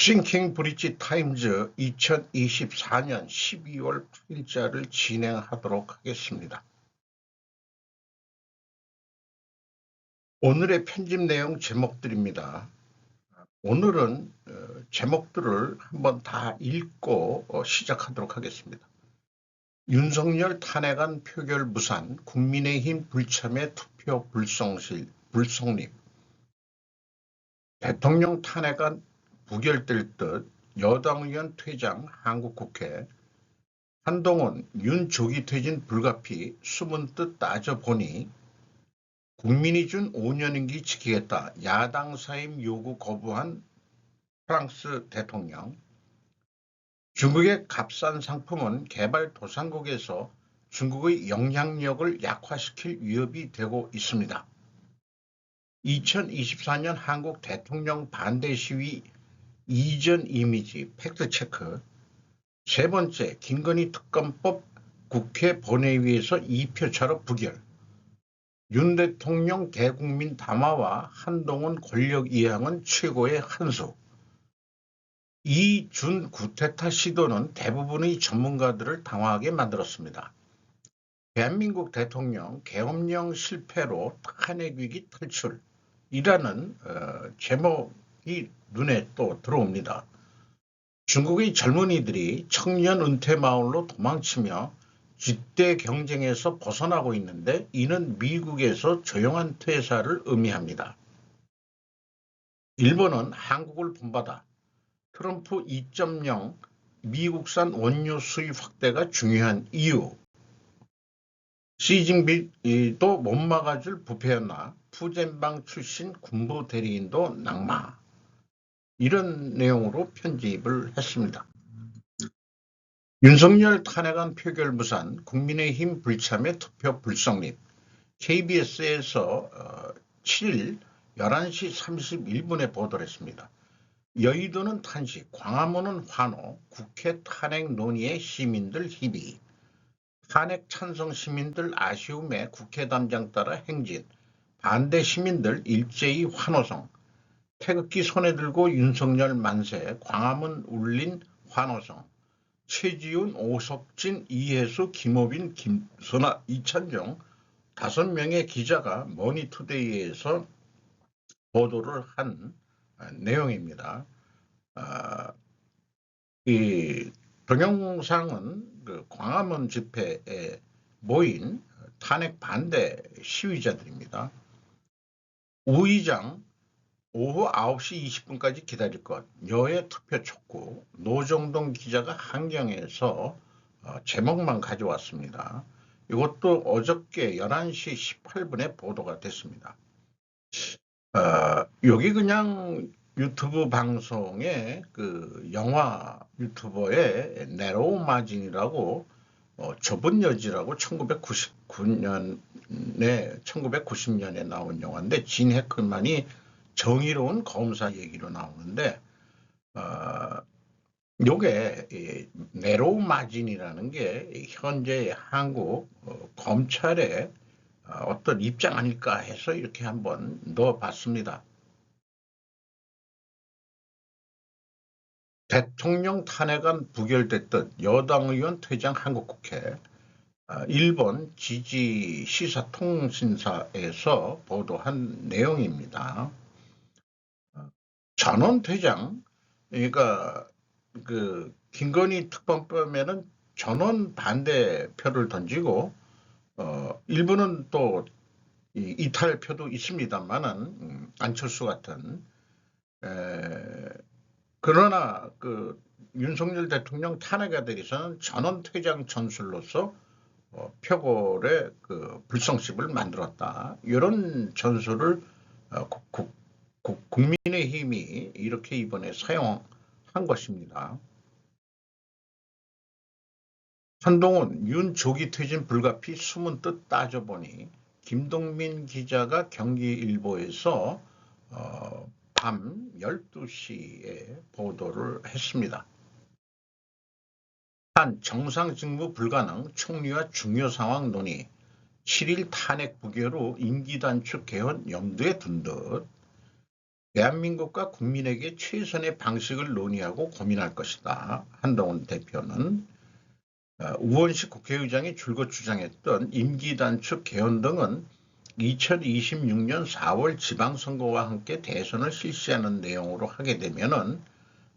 싱킹 브릿지 타임즈 2024년 12월 8일자를 진행하도록 하겠습니다. 오늘의 편집 내용 제목들입니다. 오늘은 제목들을 한번 다 읽고 시작하도록 하겠습니다. 윤석열 탄핵안 표결 무산, 국민의힘 불참의 투표 불성립, 대통령 탄핵안 부결될 듯 여당 의원 퇴장 한국국회, 한동훈, 윤 조기 퇴진 불가피 숨은 뜻 따져보니 국민이 준 5년 임기 지키겠다 야당 사임 요구 거부한 프랑스 대통령, 중국의 값싼 상품은 개발도상국에서 중국의 영향력을 약화시킬 위협이 되고 있습니다. 2024년 한국 대통령 반대 시위 이전 이미지 팩트체크, 세 번째, 김건희 특검법 국회 본회의에서 2표차로 부결, 윤 대통령 대국민 담화와 한동훈 권력 이양은 최고의 한수. 이 준 구테타 시도는 대부분의 전문가들을 당황하게 만들었습니다. 대한민국 대통령 계엄령 실패로 탄핵위기 탈출이라는 제목이 눈에 또 들어옵니다. 중국의 젊은이들이 청년 은퇴 마을로 도망치며 쥐떼 경쟁에서 벗어나고 있는데 이는 미국에서 조용한 퇴사를 의미합니다. 일본은 한국을 본받아 트럼프 2.0 미국산 원유 수입 확대가 중요한 이유, 시진핑도 못 막아줄 부패였나, 푸젠방 출신 군부 대리인도 낙마, 이런 내용으로 편집을 했습니다. 윤석열 탄핵안 표결 무산, 국민의힘 불참의 투표 불성립. KBS에서 7일 11시 31분에 보도를 했습니다. 여의도는 탄식, 광화문은 환호, 국회 탄핵 논의에 시민들 희비. 탄핵 찬성 시민들 아쉬움에 국회 담장 따라 행진, 반대 시민들 일제히 환호성. 태극기 손에 들고 윤석열 만세, 광화문 울린 환호성. 최지훈, 오석진, 이해수, 김호빈, 김선아, 이찬종 5명의 기자가 머니투데이에서 보도를 한 내용입니다. 이 동영상은 그 광화문 집회에 모인 탄핵 반대 시위자들입니다. 우 의장 오후 9시 20분까지 기다릴 것, 여야 투표 촉구, 노정동 기자가 한경에서 제목만 가져왔습니다. 이것도 어저께 11시 18분에 보도가 됐습니다. 여기 그냥 유튜브 방송에 그 영화 유튜버의 네로우 마진이라고 좁은 여지라고 1990년에 나온 영화인데 진 해클만이 정의로운 검사 얘기로 나오는데 요게 네로우 마진이라는 게 현재 한국 검찰의 어떤 입장 아닐까 해서 이렇게 한번 넣어봤습니다. 대통령 탄핵안 부결됐듯 여당 의원 퇴장 한국국회, 일본 지지 시사통신사에서 보도한 내용입니다. 전원 퇴장, 그러니까 그 김건희 특검법에는 전원 반대표를 던지고 일부는 또 이탈표도 있습니다만은 안철수 같은 그러나 그 윤석열 대통령 탄핵에 대해서는 전원 퇴장 전술로서 표골의 그 불성십을 만들었다. 이런 전술을 국민의힘이 이렇게 이번에 사용한 것입니다. 한동훈, 윤 조기 퇴진 불가피 숨은 뜻 따져보니 김동민 기자가 경기일보에서 밤 12시에 보도를 했습니다. 한 정상 직무 불가능, 총리와 중요 상황 논의, 7일 탄핵 부결 후 임기 단축 개헌 염두에 둔 듯 대한민국과 국민에게 최선의 방식을 논의하고 고민할 것이다. 한동훈 대표는 우원식 국회의장이 줄곧 주장했던 임기 단축 개헌 등은 2026년 4월 지방선거와 함께 대선을 실시하는 내용으로 하게 되면은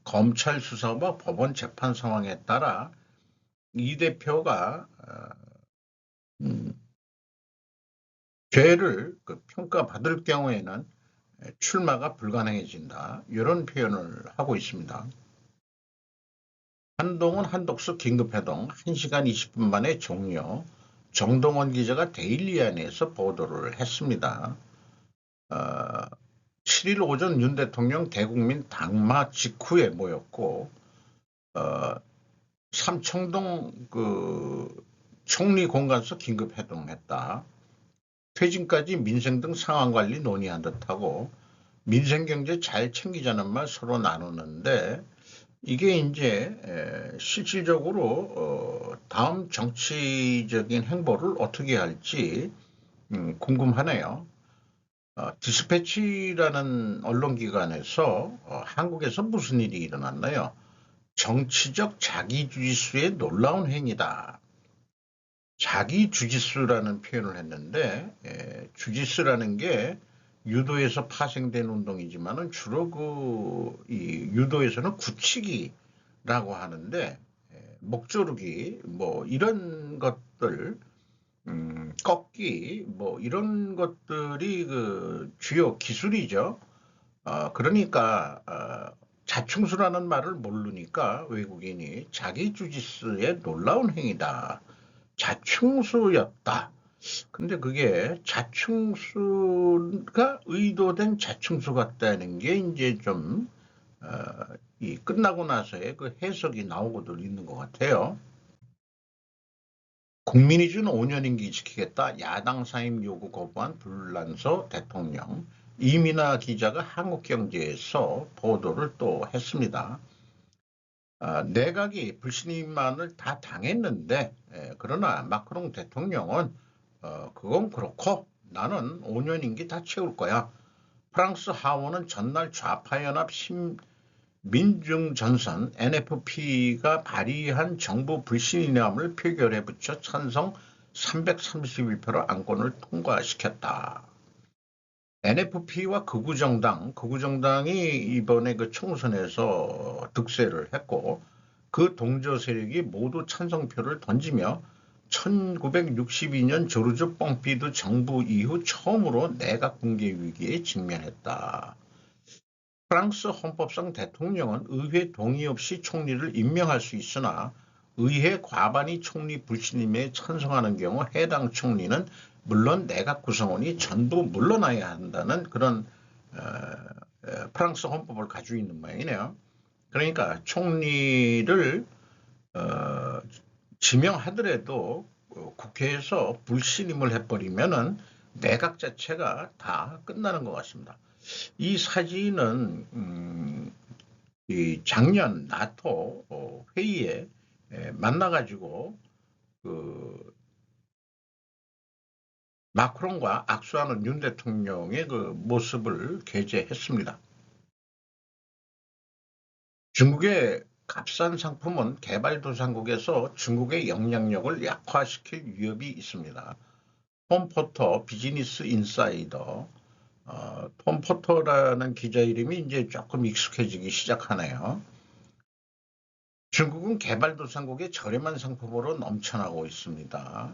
검찰 수사와 법원 재판 상황에 따라 이 대표가 죄를 평가받을 경우에는 출마가 불가능해진다. 이런 표현을 하고 있습니다. 한동훈 한독수 긴급회동 1시간 20분 만에 종료. 정동원 기자가 데일리안에서 보도를 했습니다. 7일 오전 윤 대통령 대국민 당마 직후에 모였고 삼청동 총리 공간에서 긴급회동했다. 퇴진까지 민생 등 상황관리 논의한 듯하고 민생경제 잘 챙기자는 말 서로 나누는데 이게 이제 실질적으로 다음 정치적인 행보를 어떻게 할지 궁금하네요. 디스패치라는 언론기관에서 한국에서 무슨 일이 일어났나요? 정치적 자기주지수의 놀라운 행위다. 자기주지수라는 표현을 했는데 주지수라는 게 유도에서 파생된 운동이지만은 주로 이 유도에서는 굳히기라고 하는데 목조르기 뭐 이런 것들 꺾기 뭐 이런 것들이 주요 기술이죠. 그러니까 자충수라는 말을 모르니까 외국인이 자기주지수의 놀라운 행위다. 자충수였다. 근데 그게 자충수가 의도된 자충수 같다는 게 이제 좀, 이 끝나고 나서의 그 해석이 나오고도 있는 것 같아요. 국민이 준 5년 임기 지키겠다. 야당 사임 요구 거부한 불란서 대통령. 이민아 기자가 한국경제에서 보도를 또 했습니다. 내각이 불신임만을 다 당했는데 그러나 마크롱 대통령은 그건 그렇고 나는 5년 임기 다 채울 거야. 프랑스 하원은 전날 좌파연합 민중전선 NFP가 발의한 정부 불신임을 표결에 붙여 찬성 331표로 안건을 통과시켰다. NFP와 극우정당이 이번에 그 총선에서 득세를 했고 그 동조 세력이 모두 찬성표를 던지며 1962년 조르주 뻥피드 정부 이후 처음으로 내각 붕괴 위기에 직면했다. 프랑스 헌법상 대통령은 의회 동의 없이 총리를 임명할 수 있으나 의회 과반이 총리 불신임에 찬성하는 경우 해당 총리는 물론 내각 구성원이 전부 물러나야 한다는 그런 프랑스 헌법을 가지고 있는 모양이네요. 그러니까 총리를 지명하더라도 국회에서 불신임을 해버리면은 내각 자체가 다 끝나는 것 같습니다. 이 사진은 이 작년 나토 회의에 만나가지고 그 마크롱과 악수하는 윤 대통령의 그 모습을 게재했습니다. 중국의 값싼 상품은 개발도상국에서 중국의 영향력을 약화시킬 위협이 있습니다. 톰 포터 비즈니스 인사이더 톰 포터라는 기자 이름이 이제 조금 익숙해지기 시작하네요. 중국은 개발도상국의 저렴한 상품으로 넘쳐나고 있습니다.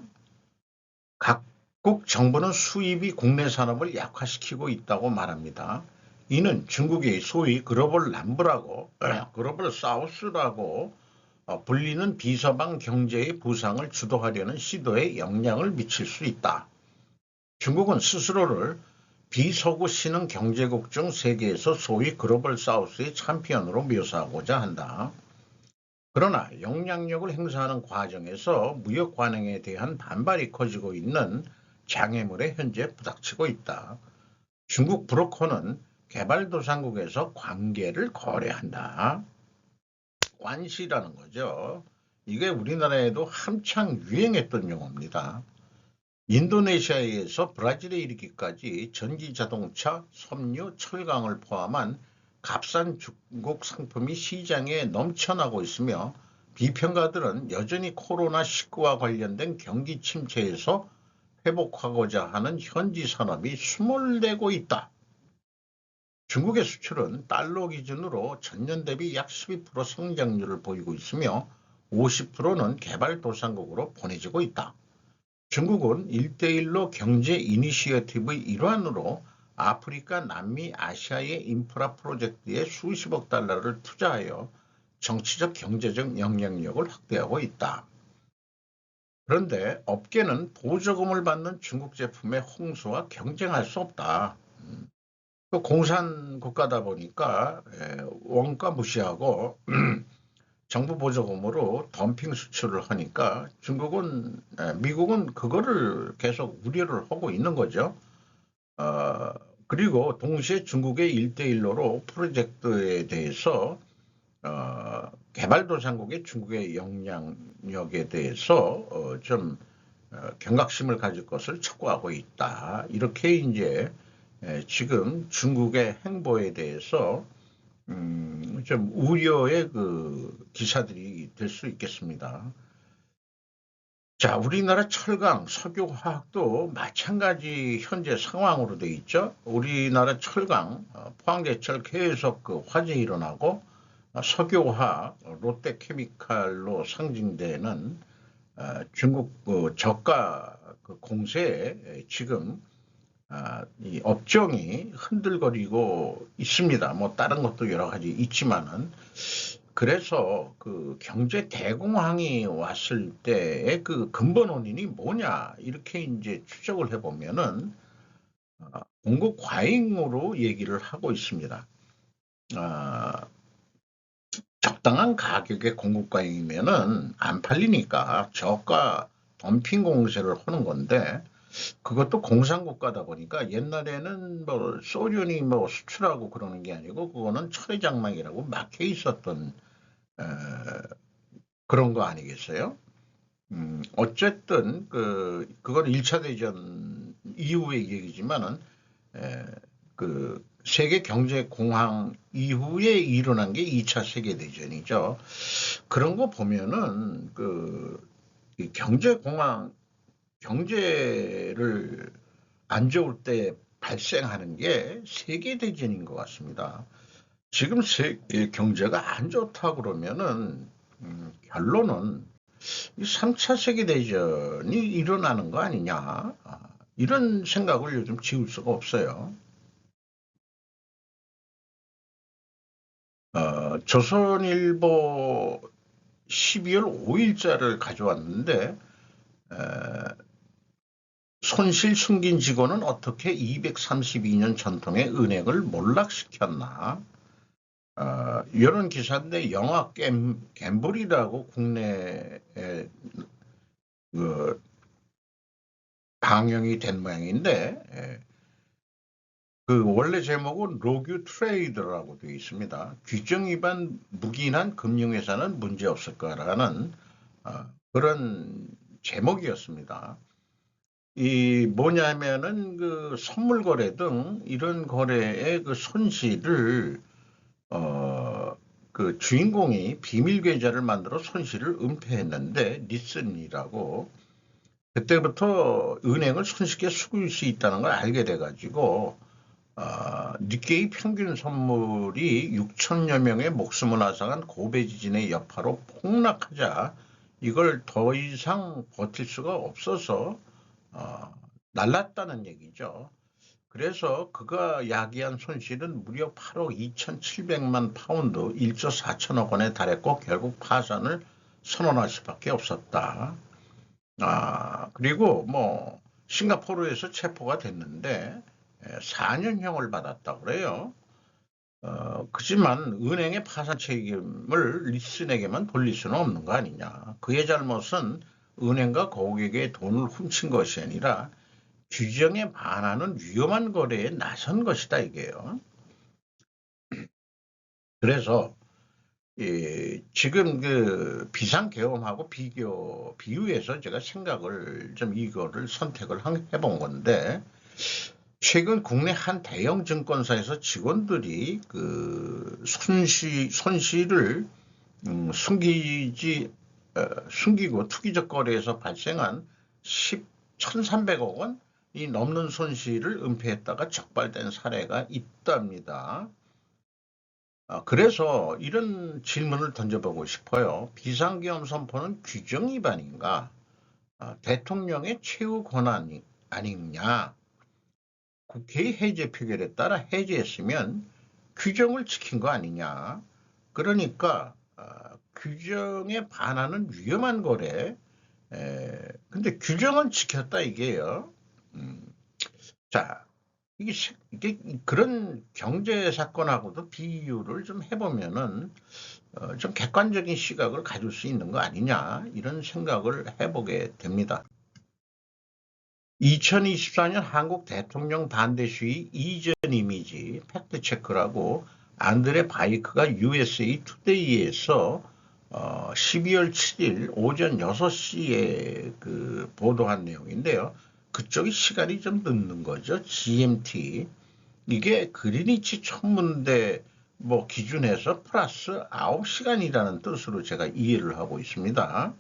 각국 정부는 수입이 국내 산업을 약화시키고 있다고 말합니다. 이는 중국이 소위 글로벌 남부라고 글로벌 사우스라고 불리는 비서방 경제의 부상을 주도하려는 시도에 영향을 미칠 수 있다. 중국은 스스로를 비서구 신흥 경제국 중 세계에서 소위 글로벌 사우스의 챔피언으로 묘사하고자 한다. 그러나 영향력을 행사하는 과정에서 무역 관행에 대한 반발이 커지고 있는 장애물에 현재 부닥치고 있다. 중국 브로커는 개발도상국에서 관계를 거래한다. 관시라는 거죠. 이게 우리나라에도 한창 유행했던 용어입니다. 인도네시아에서 브라질에 이르기까지 전기 자동차, 섬유, 철강을 포함한 값싼 중국 상품이 시장에 넘쳐나고 있으며 비평가들은 여전히 코로나19와 관련된 경기 침체에서 회복하고자 하는 현지 산업이 숨을 내고 있다. 중국의 수출은 달러 기준으로 전년 대비 약 12% 성장률을 보이고 있으며 50%는 개발도상국으로 보내지고 있다. 중국은 1대1로 경제 이니시어티브의 일환으로 아프리카, 남미, 아시아의 인프라 프로젝트에 수십억 달러를 투자하여 정치적, 경제적 영향력을 확대하고 있다. 그런데 업계는 보조금을 받는 중국 제품의 홍수와 경쟁할 수 없다. 또 공산 국가다 보니까 원가 무시하고 정부 보조금으로 덤핑 수출을 하니까 중국은 미국은 그거를 계속 우려를 하고 있는 거죠. 어, 그리고 동시에 중국의 1대1로 프로젝트에 대해서 개발도상국의 중국의 영향력에 대해서 좀 경각심을 가질 것을 촉구하고 있다. 이렇게 이제 지금 중국의 행보에 대해서 좀 우려의 그 기사들이 될 수 있겠습니다. 자, 우리나라 철강, 석유화학도 마찬가지 현재 상황으로 돼 있죠. 우리나라 철강, 포항제철 계속 그 화재 일어나고 석유화학, 롯데케미칼로 상징되는 중국 그 저가 그 공세에 지금 이 업종이 흔들거리고 있습니다. 뭐 다른 것도 여러 가지 있지만은 그래서 그 경제 대공황이 왔을 때의 그 근본 원인이 뭐냐 이렇게 이제 추적을 해보면은 공급 과잉으로 얘기를 하고 있습니다. 적당한 가격의 공급 과잉이면은 안 팔리니까 저가 덤핑 공세를 하는 건데 그것도 공산국가다 보니까 옛날에는 뭐 소련이 뭐 수출하고 그러는 게 아니고 그거는 철회장막이라고 막혀 있었던 에, 그런 거 아니겠어요? 어쨌든 그건 1차 대전 이후의 얘기지만은 에, 그 세계 경제 공황 이후에 일어난 게 2차 세계 대전이죠. 그런 거 보면은 경제 공황 경제를 안 좋을 때 발생하는 게 세계 대전인 것 같습니다. 지금 세계 경제가 안 좋다 그러면은 결론은 이 3차 세계대전이 일어나는 거 아니냐. 이런 생각을 요즘 지울 수가 없어요. 조선일보 12월 5일자를 가져왔는데 손실 숨긴 직원은 어떻게 232년 전통의 은행을 몰락시켰나. 이런 기사인데 영화 갬블이라고 국내에 그 방영이 된 모양인데 그 원래 제목은 로규 트레이더라고 되어 있습니다. 규정 위반 묵인한 금융회사는 문제없을 거라는 그런 제목이었습니다. 이 뭐냐면은 그 선물 거래 등 이런 거래의 그 손실을 그 주인공이 비밀 계좌를 만들어 손실을 은폐했는데 리슨이라고 그때부터 은행을 손쉽게 속일 수 있다는 걸 알게 돼가지고 니케이 평균 선물이 6천여 명의 목숨을 앗아간 고베 지진의 여파로 폭락하자 이걸 더 이상 버틸 수가 없어서 어, 날랐다는 얘기죠. 그래서 그가 야기한 손실은 무려 8억 2,700만 파운드, 1조 4천억 원에 달했고 결국 파산을 선언할 수밖에 없었다. 그리고 뭐 싱가포르에서 체포가 됐는데 4년형을 받았다고 그래요. 그지만 은행의 파산 책임을 리슨에게만 돌릴 수는 없는 거 아니냐. 그의 잘못은 은행과 고객의 돈을 훔친 것이 아니라 규정에 반하는 위험한 거래에 나선 것이다 이게요. 그래서 예, 지금 그 비상계엄하고 비유해서 제가 생각을 좀 이거를 선택을 해본 건데, 최근 국내 한 대형 증권사에서 직원들이 그 손실을 숨기고 투기적 거래에서 발생한 1,300억 원이 넘는 손실을 은폐했다가 적발된 사례가 있답니다. 그래서 이런 질문을 던져보고 싶어요. 비상계엄 선포는 규정 위반인가? 대통령의 최후 권한이 아니냐? 국회의 해제 표결에 따라 해제했으면 규정을 지킨 거 아니냐? 그러니까 규정에 반하는 위험한 거래. 근데 규정은 지켰다 이게요. 음, 자, 이게 그런 경제 사건하고도 비유를 좀 해보면은 좀 객관적인 시각을 가질 수 있는 거 아니냐 이런 생각을 해보게 됩니다. 2024년 한국 대통령 반대 시위 이전 이미지 팩트체크라고 안드레 바이크가 USA 투데이에서 12월 7일 오전 6시에 그 보도한 내용인데요. 그쪽이 시간이 좀 늦는 거죠. GMT. 이게 그리니치 천문대 뭐 기준에서 플러스 9시간이라는 뜻으로 제가 이해를 하고 있습니다.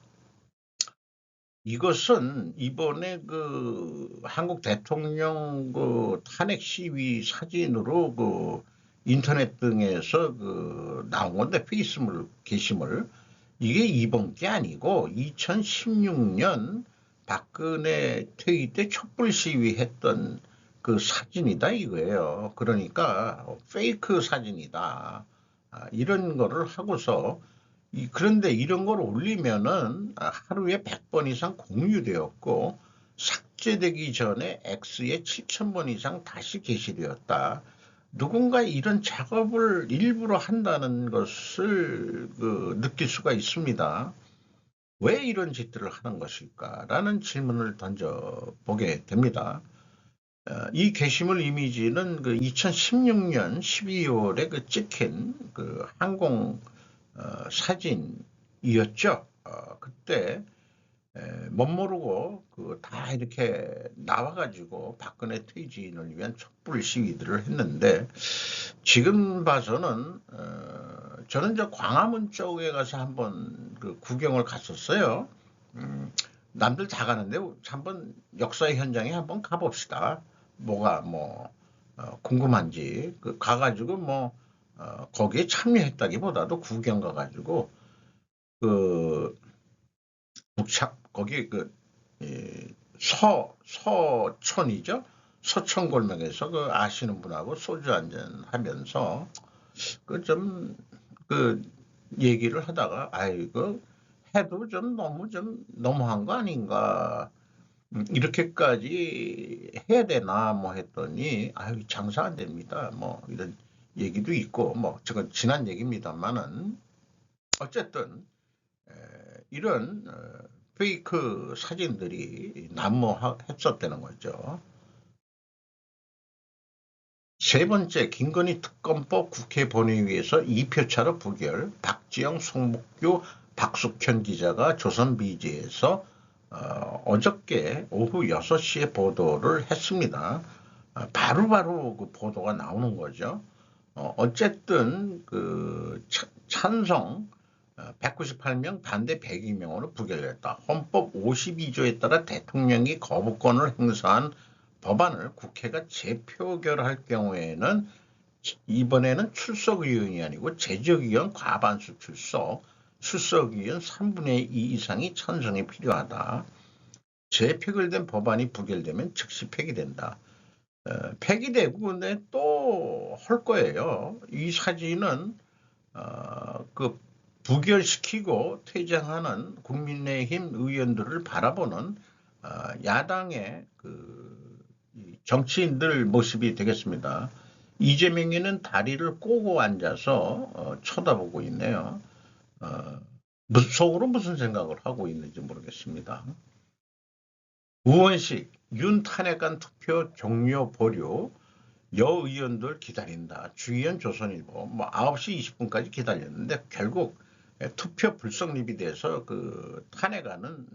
이것은 이번에 그 한국 대통령 그 탄핵 시위 사진으로 그 인터넷 등에서 그 나온 건데 페이스북 게시물 이게 이번 게 아니고 2016년 박근혜 퇴위 때 촛불 시위했던 그 사진이다 이거예요. 그러니까 페이크 사진이다. 이런 거를 하고서 그런데 이런 걸 올리면은 하루에 100번 이상 공유되었고 삭제되기 전에 X에 7,000번 이상 다시 게시되었다. 누군가 이런 작업을 일부러 한다는 것을 느낄 수가 있습니다. 왜 이런 짓들을 하는 것일까라는 질문을 던져보게 됩니다. 이 게시물 이미지는 그 2016년 12월에 그 찍힌 그 항공 사진이었죠. 그때 멋모르고 다 이렇게 나와가지고 박근혜 퇴진을 위한 촛불 시위들을 했는데 지금 봐서는 저는 저 광화문 쪽에 가서 한번 그 구경을 갔었어요. 남들 다 가는데 한번 역사의 현장에 한번 가봅시다. 뭐가 뭐 궁금한지 가가지고 뭐 거기에 참여했다기보다도 구경 가가지고 그 북창 거기 그 서천이죠. 서천골목에서 그 아시는 분하고 소주 한잔 하면서 그 좀 그 얘기를 하다가 아이고 해도 좀 너무 좀 너무한 거 아닌가. 이렇게까지 해야 되나 뭐 했더니 아유 장사 안 됩니다. 뭐 이런 얘기도 있고 뭐 저건 지난 얘기입니다만은 어쨌든 이런 페이크 사진들이 난무했었다는 거죠. 세 번째, 김건희 특검법 국회 본회의에서 2표 차로 부결, 박지영, 송목규, 박숙현 기자가 조선비지에서 어저께 오후 6시에 보도를 했습니다. 바로바로 그 보도가 나오는 거죠. 어쨌든 그 찬성 198명 반대 102명으로 부결했다. 헌법 52조에 따라 대통령이 거부권을 행사한 법안을 국회가 재표결할 경우에는 이번에는 출석의원이 아니고 제적의원 과반수 출석의원 3분의 2 이상이 찬성이 필요하다. 재표결된 법안이 부결되면 즉시 폐기된다. 폐기되고 근데 또 할 거예요. 이 사진은 그 부결시키고 퇴장하는 국민의힘 의원들을 바라보는 야당의 그 정치인들 모습이 되겠습니다. 이재명이는 다리를 꼬고 앉아서 쳐다보고 있네요. 속으로 무슨 생각을 하고 있는지 모르겠습니다. 우원식, 윤 탄핵안 투표 종료 보류, 여의원들 기다린다. 주의원 조선일보 뭐 9시 20분까지 기다렸는데 결국 투표 불성립이 돼서 그 탄핵안은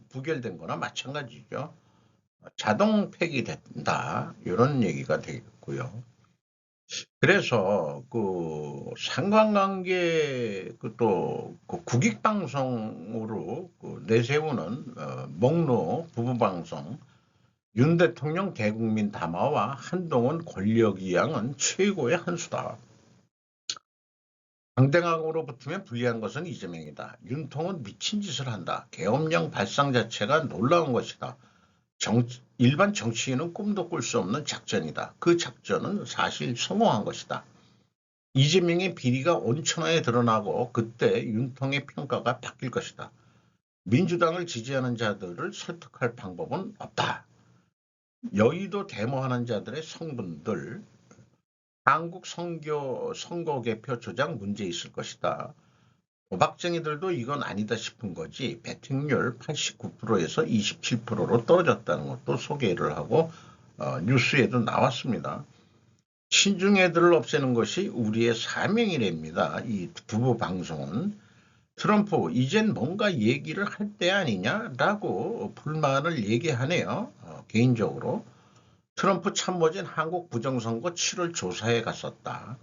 부결된 거나 마찬가지죠. 자동 폐기된다. 이런 얘기가 되겠고요. 그래서 그 상관관계 그또그 국익방송으로 그 내세우는 목로 부부방송 윤 대통령 대국민 담화와 한동훈 권력이양은 최고의 한 수다. 강대강으로 붙으면 불리한 것은 이재명이다. 윤통은 미친 짓을 한다. 계엄령 발상 자체가 놀라운 것이다. 일반 정치인은 꿈도 꿀 수 없는 작전이다. 그 작전은 사실 성공한 것이다. 이재명의 비리가 온천하에 드러나고 그때 윤통의 평가가 바뀔 것이다. 민주당을 지지하는 자들을 설득할 방법은 없다. 여의도 데모하는 자들의 성분들, 한국 선거 개표 조작 문제 있을 것이다. 도박쟁이들도 이건 아니다 싶은 거지 배팅률 89%에서 27%로 떨어졌다는 것도 소개를 하고 뉴스에도 나왔습니다. 신중애들을 없애는 것이 우리의 사명이랍니다. 이 부부 방송은 트럼프 이젠 뭔가 얘기를 할 때 아니냐라고 불만을 얘기하네요. 개인적으로 트럼프 참모진 한국 부정선거 7월 조사에 갔었다.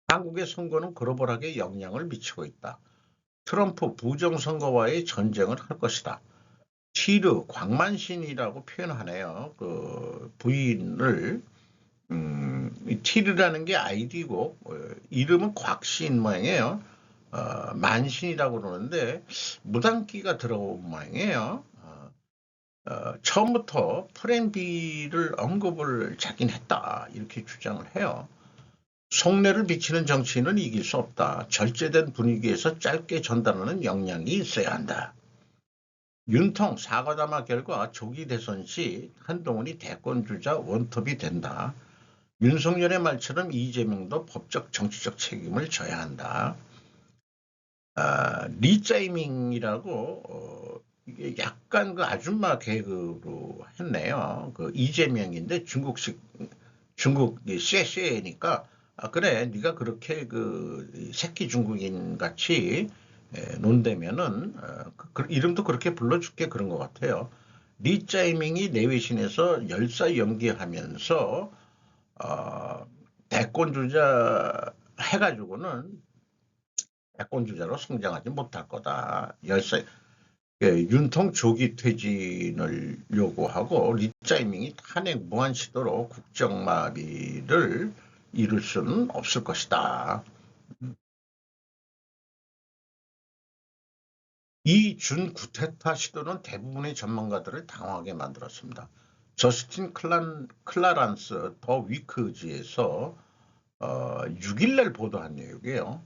한국의 선거는 글로벌하게 영향을 미치고 있다. 트럼프 부정선거와의 전쟁을 할 것이다. 티르 광만신이라고 표현하네요. 그 부인을 티르라는 게 아이디고 이름은 곽신 모양이에요. 만신이라고 그러는데 무당기가 들어온 모양이에요. 처음부터 플랜 B를 언급을 자긴 했다 이렇게 주장을 해요. 속내를 비치는 정치인은 이길 수 없다. 절제된 분위기에서 짧게 전달하는 역량이 있어야 한다. 윤통 사과담화 결과 조기 대선 시 한동훈이 대권주자 원톱이 된다. 윤석열의 말처럼 이재명도 법적 정치적 책임을 져야 한다. 리짜이밍이라고 이게 약간 그 아줌마 개그로 했네요. 그 이재명인데 중국 쉐쉐니까 그래 네가 그렇게 그 새끼 중국인 같이 논다면은 이름도 그렇게 불러줄게 그런 것 같아요. 리짜이밍이 내외신에서 열사 연기하면서 대권주자 해가지고는 대권주자로 성장하지 못할 거다. 윤통 조기 퇴진을 요구하고 리짜이밍이 탄핵 무한 시도로 국정마비를 이룰 수는 없을 것이다. 이 준구테타 시도는 대부분의 전문가들을 당황하게 만들었습니다. 저스틴 클라란스 더 위크지에서 6일날 보도한 내용이에요.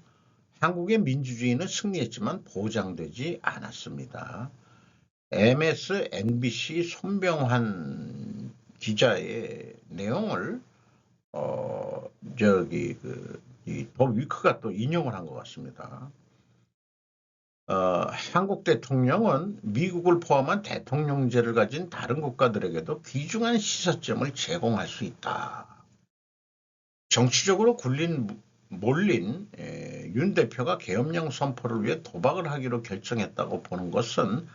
한국의 민주주의는 승리했지만 보장되지 않았습니다. MSNBC 손병환 기자의 내용을 더 위크가 또 인용을 한 것 같습니다. 한국 대통령은 미국을 포함한 대통령제를 가진 다른 국가들에게도 귀중한 시사점을 제공할 수 있다. 정치적으로 몰린 윤 대표가 계엄령 선포를 위해 도박을 하기로 결정했다고 보는 것은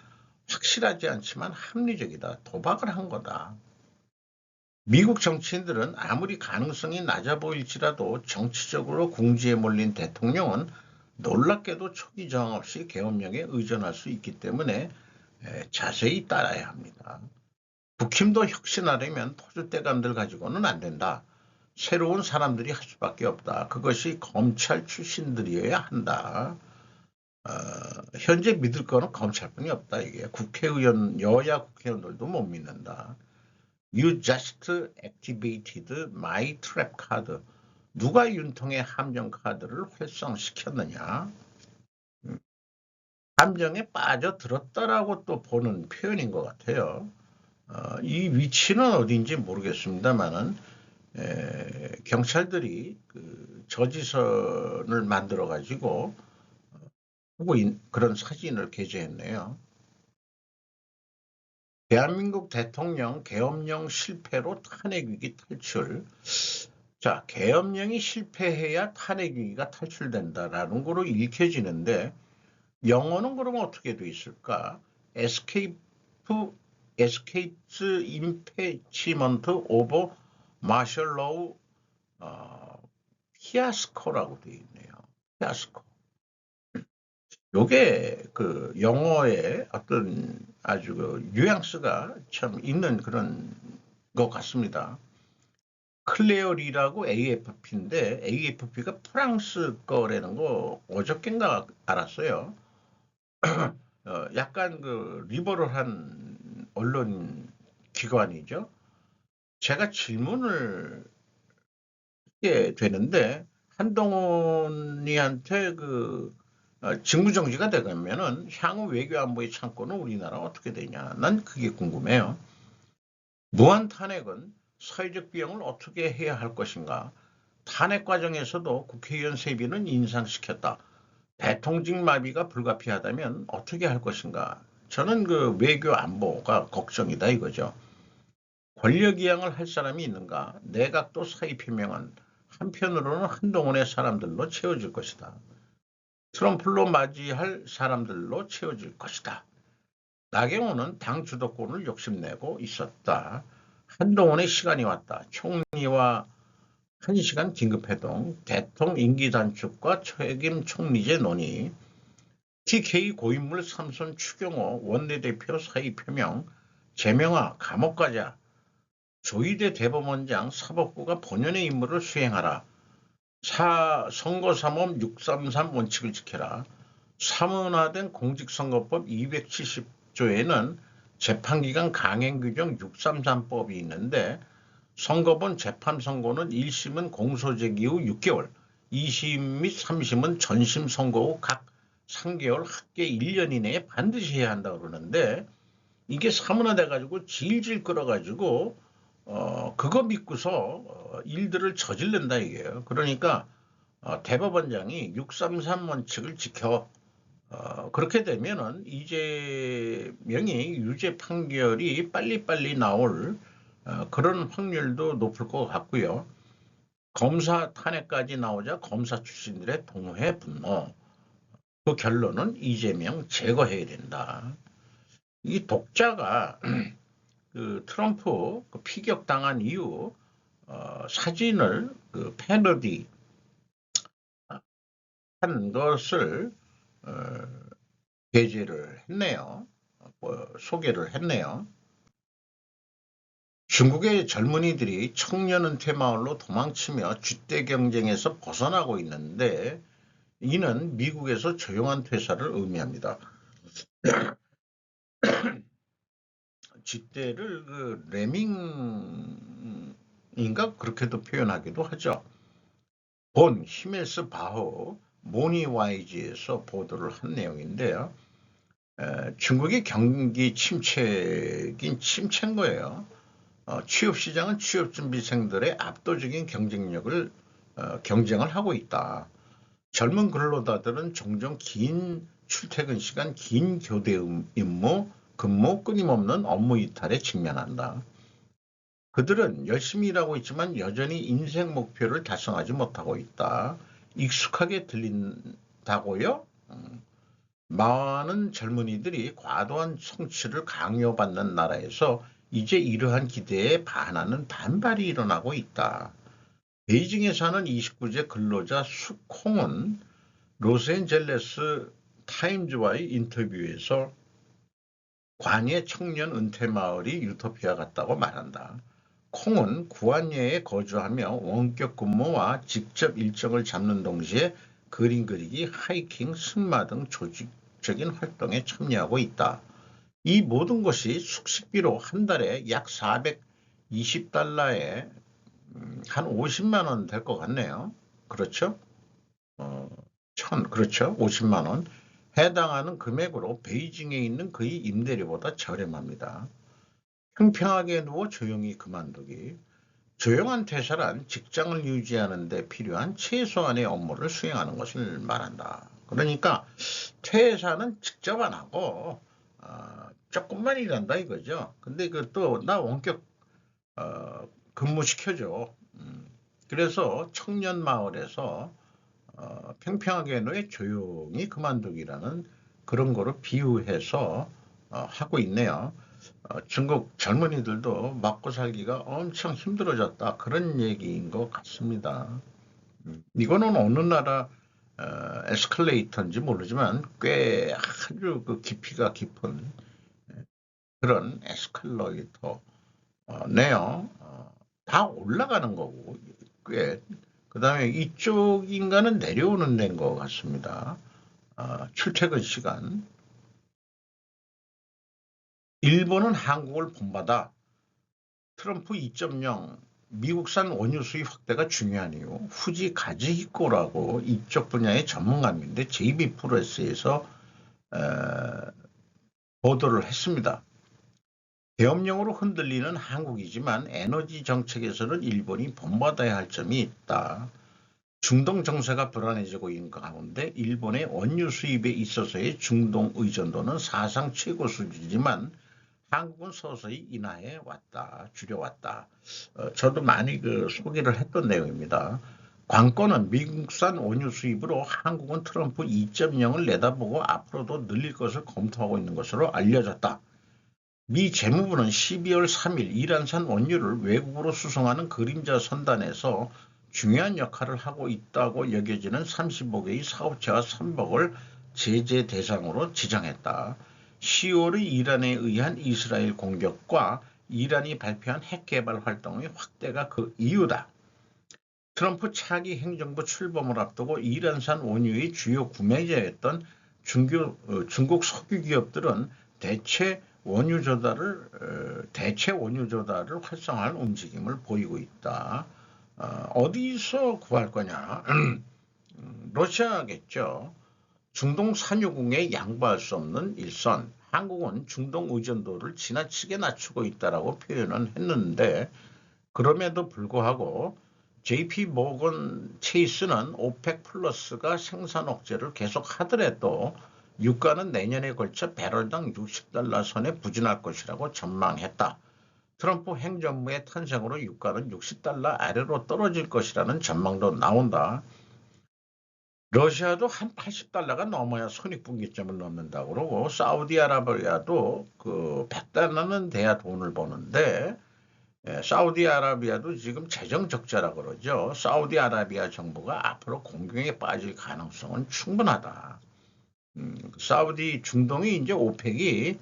확실하지 않지만 합리적이다. 도박을 한 거다. 미국 정치인들은 아무리 가능성이 낮아 보일지라도 정치적으로 궁지에 몰린 대통령은 놀랍게도 초기 저항 없이 계엄령에 의존할 수 있기 때문에 자세히 따라야 합니다. 국힘도 혁신하려면 터줏대감들 가지고는 안 된다. 새로운 사람들이 할 수밖에 없다. 그것이 검찰 출신들이어야 한다. 현재 믿을 거는 검찰뿐이 없다. 이게 여야 국회의원들도 못 믿는다. You just activated my trap card. 누가 윤통의 함정 카드를 활성시켰느냐? 함정에 빠져들었다라고 또 보는 표현인 것 같아요. 이 위치는 어딘지 모르겠습니다만은 경찰들이 그 저지선을 만들어 가지고 그런 사진을 게재했네요. 대한민국 대통령 계엄령 실패로 탄핵위기 탈출. 자, 계엄령이 실패해야 탄핵위기가 탈출된다라는 거로 읽혀지는데 영어는 그러면 어떻게 돼 있을까? escapes impeachment of martial law fiasco라고 돼 있네요. fiasco. 요게 그 영어의 어떤 아주 그 뉘앙스가 참 있는 그런 것 같습니다. 클레어리라고 AFP인데 AFP가 프랑스 거라는 거 어저께인가 알았어요. 약간 그 리버럴한 언론 기관이죠. 제가 질문을 하게 되는데 한동훈이한테 그 직무정지가 되면은 향후 외교안보의 창구는 우리나라 어떻게 되냐? 난 그게 궁금해요. 무한 탄핵은 사회적 비용을 어떻게 해야 할 것인가? 탄핵 과정에서도 국회의원 세비는 인상시켰다. 대통직 마비가 불가피하다면 어떻게 할 것인가? 저는 그 외교 안보가 걱정이다 이거죠. 권력 이양을 할 사람이 있는가? 내각도 사의 표명은 한편으로는 한동훈의 사람들로 채워질 것이다. 트럼프로 맞이할 사람들로 채워질 것이다. 나경원은 당 주도권을 욕심내고 있었다. 한동훈의 시간이 왔다. 총리와 1시간 긴급회동, 대통령 임기 단축과 책임 총리제 논의, TK 고인물 삼선 추경호 원내대표 사의 표명, 제명화 감옥 가자, 조희대 대법원장 사법부가 본연의 임무를 수행하라, 선거사범 633 원칙을 지켜라, 사문화된 공직선거법 270조에는 재판기간 강행규정 633법이 있는데 선거본 재판선고는 1심은 공소제기 후 6개월, 2심 및 3심은 전심 선고 후 각 3개월 합계 1년 이내에 반드시 해야 한다고 그러는데 이게 사문화돼가지고 질질 끌어가지고 그거 믿고서 일들을 저질른다 이게요. 그러니까 대법원장이 633 원칙을 지켜 그렇게 되면은 이재명이 유죄 판결이 빨리빨리 나올 그런 확률도 높을 것 같고요. 검사 탄핵까지 나오자 검사 출신들의 동호회 분노. 그 결론은 이재명 제거해야 된다. 이 독자가 그 트럼프 그 피격당한 이후 사진을 그 패러디 한 것을 게재를 했네요. 소개를 했네요. 중국의 젊은이들이 청년 은퇴 마을로 도망치며 쥐떼 경쟁에서 벗어나고 있는데 이는 미국에서 조용한 퇴사를 의미합니다. 쥐떼를 그 레밍인가 그렇게도 표현하기도 하죠. 본 히멜스 바호 모니와이즈에서 보도를 한 내용인데요. 중국의 경기 침체긴 침체인 거예요. 취업시장은 취업준비생들의 압도적인 경쟁력을 경쟁을 하고 있다. 젊은 근로자들은 종종 긴 출퇴근 시간, 긴 교대 임무, 근무, 끊임없는 업무 이탈에 직면한다. 그들은 열심히 일하고 있지만 여전히 인생 목표를 달성하지 못하고 있다. 익숙하게 들린다고요? 많은 젊은이들이 과도한 성취를 강요받는 나라에서 이제 이러한 기대에 반하는 반발이 일어나고 있다. 베이징에 사는 29세 근로자 수콩은 로스앤젤레스 타임즈와의 인터뷰에서 관예 청년 은퇴 마을이 유토피아 같다고 말한다. 콩은 구안예에 거주하며 원격 근무와 직접 일정을 잡는 동시에 그림 그리기, 하이킹, 승마 등 조직적인 활동에 참여하고 있다. 이 모든 것이 숙식비로 한 달에 약 420달러에 한 50만 원 될 것 같네요. 그렇죠? 그렇죠. 50만 원. 해당하는 금액으로 베이징에 있는 그의 임대료보다 저렴합니다. 평평하게 누워 조용히 그만두기. 조용한 퇴사란 직장을 유지하는 데 필요한 최소한의 업무를 수행하는 것을 말한다. 그러니까 퇴사는 직접 안 하고 조금만 일한다 이거죠. 근데 그 또 나 원격 근무시켜줘. 그래서 청년 마을에서 평평하게 노예 조용히 그만두기라는 그런 거로 비유해서 하고 있네요. 중국 젊은이들도 먹고 살기가 엄청 힘들어졌다. 그런 얘기인 것 같습니다. 이거는 어느 나라 에스컬레이터인지 모르지만 꽤 아주 그 깊이가 깊은 그런 에스컬레이터 네요. 다 올라가는 거고 꽤 그다음에 이쪽 인간은 내려오는 데인 것 같습니다. 출퇴근 시간. 일본은 한국을 본받아 트럼프 2.0 미국산 원유 수입 확대가 중요한 이유 후지 가즈히코라고 이쪽 분야의 전문가인데 JB 프레스에서 보도를 했습니다. 계엄령으로 흔들리는 한국이지만 에너지 정책에서는 일본이 본받아야 할 점이 있다. 중동 정세가 불안해지고 있는 가운데 일본의 원유 수입에 있어서의 중동 의존도는 사상 최고 수준이지만 한국은 서서히 인하해 왔다, 줄여왔다. 저도 많이 그 소개를 했던 내용입니다. 관건은 미국산 원유 수입으로 한국은 트럼프 2.0을 내다보고 앞으로도 늘릴 것을 검토하고 있는 것으로 알려졌다. 미 재무부는 12월 3일 이란산 원유를 외국으로 수송하는 그림자 선단에서 중요한 역할을 하고 있다고 여겨지는 35개의 사업체와 3억을 제재 대상으로 지정했다. 10월의 이란에 의한 이스라엘 공격과 이란이 발표한 핵 개발 활동의 확대가 그 이유다. 트럼프 차기 행정부 출범을 앞두고 이란산 원유의 주요 구매자였던 중국 석유 기업들은 대체 원유 조달을 활성화할 움직임을 보이고 있다. 어디서 구할 거냐? 러시아겠죠. 중동 산유국에 양보할 수 없는 일선. 한국은 중동 의존도를 지나치게 낮추고 있다라고 표현은 했는데 그럼에도 불구하고 JP 모건 체이스는 오펙 플러스가 생산 억제를 계속 하더라도 유가는 내년에 걸쳐 배럴당 60달러 선에 부진할 것이라고 전망했다. 트럼프 행정부의 탄생으로 유가는 60달러 아래로 떨어질 것이라는 전망도 나온다. 러시아도 한 80달러가 넘어야 손익분기점을 넘는다고 그러고 사우디아라비아도 그 100달러는 돼야 돈을 버는데 사우디아라비아도 지금 재정 적자라 그러죠. 사우디아라비아 정부가 앞으로 공경에 빠질 가능성은 충분하다. 사우디 중동이 이제 오펙이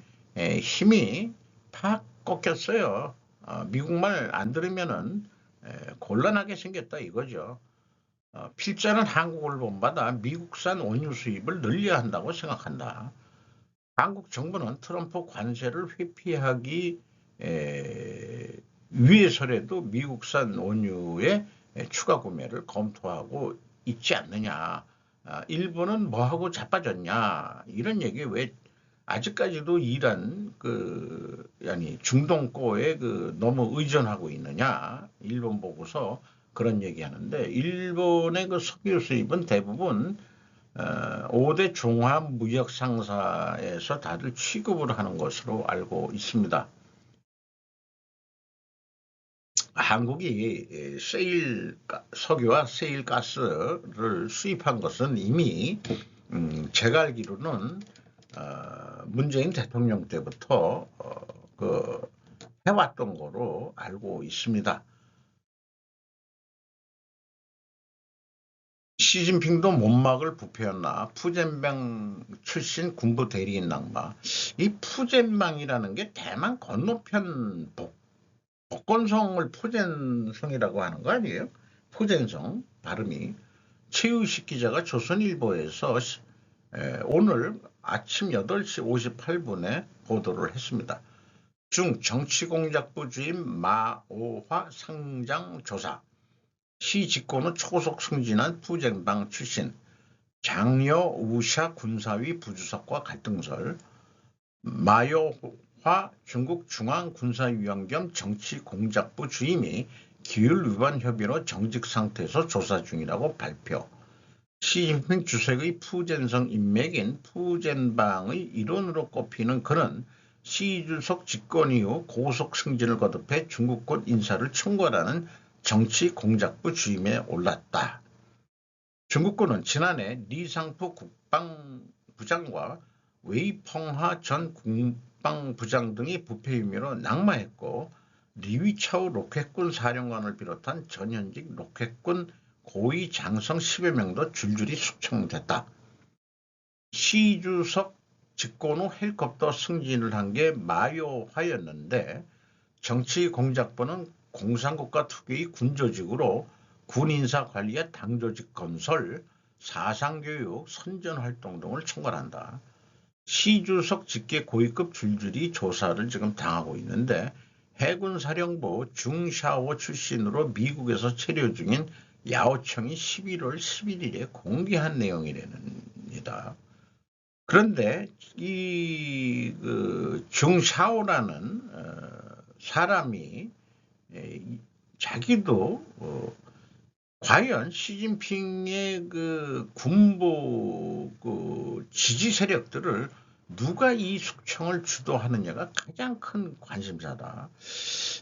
힘이 팍 꺾였어요. 미국 말 안 들으면은 곤란하게 생겼다 이거죠. 필자는 한국을 본받아 미국산 원유 수입을 늘려야 한다고 생각한다. 한국 정부는 트럼프 관세를 회피하기 위해서라도 미국산 원유의 추가 구매를 검토하고 있지 않느냐. 일본은 뭐하고 자빠졌냐. 이런 얘기 왜 아직까지도 이란 아니 중동권에 너무 의존하고 있느냐. 일본 보고서 그런 얘기하는데 일본의 그 석유 수입은 대부분 5대 종합 무역 상사에서 다들 취급을 하는 것으로 알고 있습니다. 한국이 석유와 세일가스를 수입한 것은 이미 제가 알기로는 문재인 대통령 때부터 해왔던 거로 알고 있습니다. 시진핑도 못 막을 부패였나 푸젠방 출신 군부 대리인 낙마. 이 푸젠방이라는 게 대만 건너편 복건성을 푸젠성이라고 하는 거 아니에요? 푸젠성 발음이. 최우식 기자가 조선일보에서 오늘 아침 8시 58분에 보도를 했습니다. 중 정치공작부 주임 마오화 상장 조사. 시 직권은 초속 승진한 푸젠방 출신. 장여 우샤 군사위 부주석과 갈등설. 마요화 중국 중앙군사위원 겸 정치공작부 주임이 기율위반 혐의로 정직 상태에서 조사 중이라고 발표. 시진핑 주석의 푸젠성 인맥인 푸젠방의 일원으로 꼽히는 그는 시 주석 집권 이후 고속 승진을 거듭해 중국권 인사를 청구하라는 정치 공작부 주임에 올랐다. 중국군은 지난해 리상프 국방부장과 웨이펑하 전 국방부장 등이 부패 혐의로 낙마했고 리위차오 로켓군 사령관을 비롯한 전현직 로켓군 고위 장성 10여 명도 줄줄이 숙청됐다. 시 주석 집권 후 헬리콥터 승진을 한 게 마요화였는데 정치 공작부는 공산국가 특유의 군조직으로 군인사 관리와 당조직 건설, 사상교육, 선전활동 등을 총괄한다. 시 주석 직계 고위급 줄줄이 조사를 지금 당하고 있는데 해군사령부 중샤오 출신으로 미국에서 체류 중인 야오청이 11월 11일에 공개한 내용이랍니다. 그런데 이 중샤오라는 사람이 자기도 과연 시진핑의 그 군부 지지 세력들을 누가 이 숙청을 주도하느냐가 가장 큰 관심사다.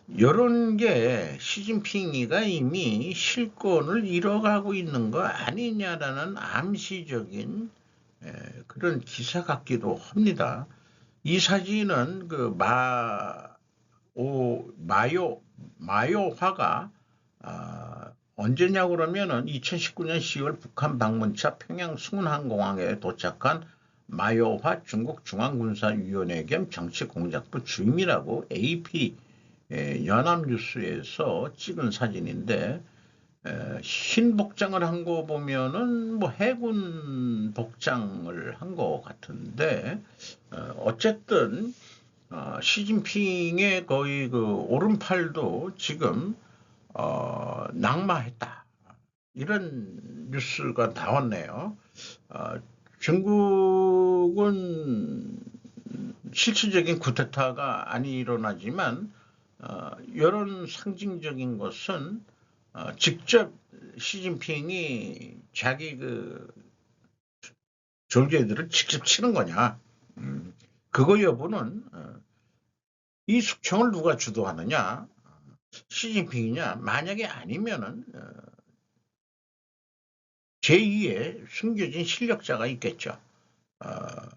이런 게 시진핑이가 이미 실권을 잃어가고 있는 거 아니냐라는 암시적인 그런 기사 같기도 합니다. 이 사진은 그 마요화가 언제냐고 그러면은 2019년 10월 북한 방문차 평양 순환공항에 도착한 마요화 중국 중앙군사위원회 겸 정치공작부 주임이라고 AP 연합뉴스에서 찍은 사진인데 흰 복장을 한 거 보면은 뭐 해군 복장을 한 거 같은데 어쨌든 시진핑의 거의 그 오른팔도 지금 낙마했다. 이런 뉴스가 나왔네요. 중국은 실질적인 쿠데타가 안 일어나지만 이런 상징적인 것은 직접 시진핑이 자기 그 졸개들을 직접 치는 거냐. 그거 여부는 이 숙청을 누가 주도하느냐. 시진핑이냐. 만약에 아니면은 제2의 숨겨진 실력자가 있겠죠.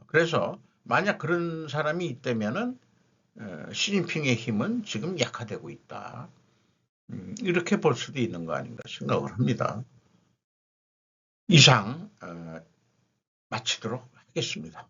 그래서 만약 그런 사람이 있다면은 시진핑의 힘은 지금 약화되고 있다. 이렇게 볼 수도 있는 거 아닌가 생각을 합니다. 이상 마치도록 하겠습니다.